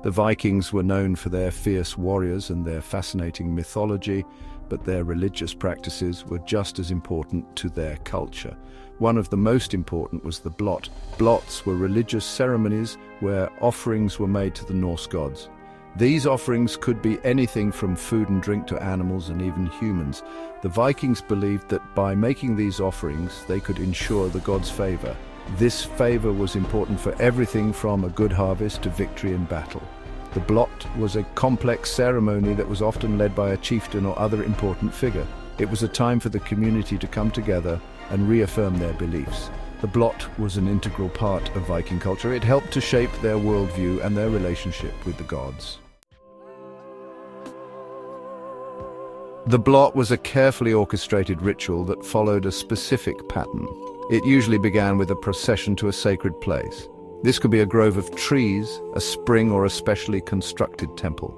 The Vikings were known for their fierce warriors and their fascinating mythology, but their religious practices were just as important to their culture. One of the most important was the Blót. Blots were religious ceremonies where offerings were made to the Norse gods. These offerings could be anything from food and drink to animals and even humans. The Vikings believed that by making these offerings, they could ensure the gods' favor. This favor was important for everything from a good harvest to victory in battle. The Blót was a complex ceremony that was often led by a chieftain or other important figure. It was a time for the community to come together and reaffirm their beliefs. The Blót was an integral part of Viking culture. It helped to shape their worldview and their relationship with the gods. The Blót was a carefully orchestrated ritual that followed a specific pattern. It usually began with a procession to a sacred place. This could be a grove of trees, a spring, or a specially constructed temple.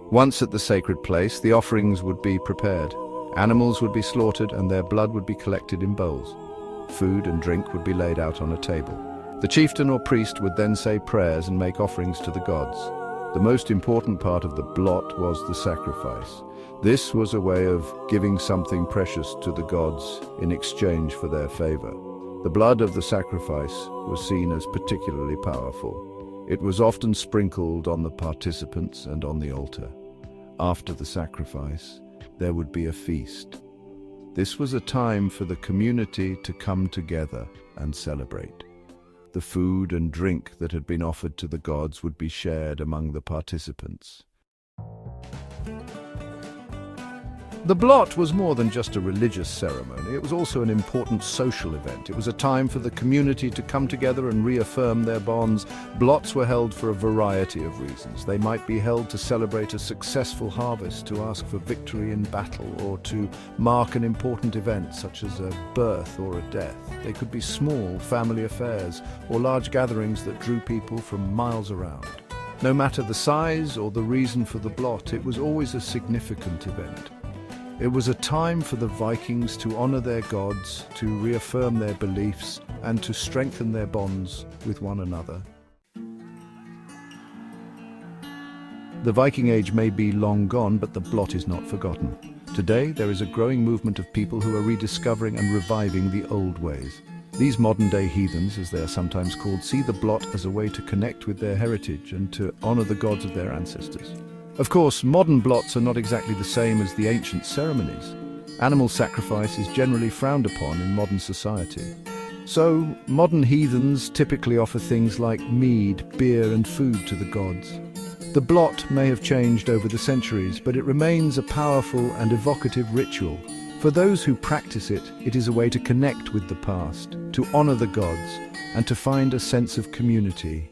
Once at the sacred place, the offerings would be prepared. Animals would be slaughtered and their blood would be collected in bowls. Food and drink would be laid out on a table. The chieftain or priest would then say prayers and make offerings to the gods. The most important part of the Blót was the sacrifice. This was a way of giving something precious to the gods in exchange for their favor. The blood of the sacrifice was seen as particularly powerful. It was often sprinkled on the participants and on the altar. After the sacrifice, there would be a feast. This was a time for the community to come together and celebrate. The food and drink that had been offered to the gods would be shared among the participants. The Blót was more than just a religious ceremony. It was also an important social event. It was a time for the community to come together and reaffirm their bonds. Blóts were held for a variety of reasons. They might be held to celebrate a successful harvest, to ask for victory in battle, or to mark an important event such as a birth or a death. They could be small family affairs or large gatherings that drew people from miles around. No matter the size or the reason for the Blót, it was always a significant event. It was a time for the Vikings to honor their gods, to reaffirm their beliefs, and to strengthen their bonds with one another. The Viking Age may be long gone, but the Blót is not forgotten. Today, there is a growing movement of people who are rediscovering and reviving the old ways. These modern-day heathens, as they are sometimes called, see the Blót as a way to connect with their heritage and to honor the gods of their ancestors. Of course, modern Blóts are not exactly the same as the ancient ceremonies. Animal sacrifice is generally frowned upon in modern society. So, modern heathens typically offer things like mead, beer, and food to the gods. The Blót may have changed over the centuries, but it remains a powerful and evocative ritual. For those who practice it, it is a way to connect with the past, to honor the gods, and to find a sense of community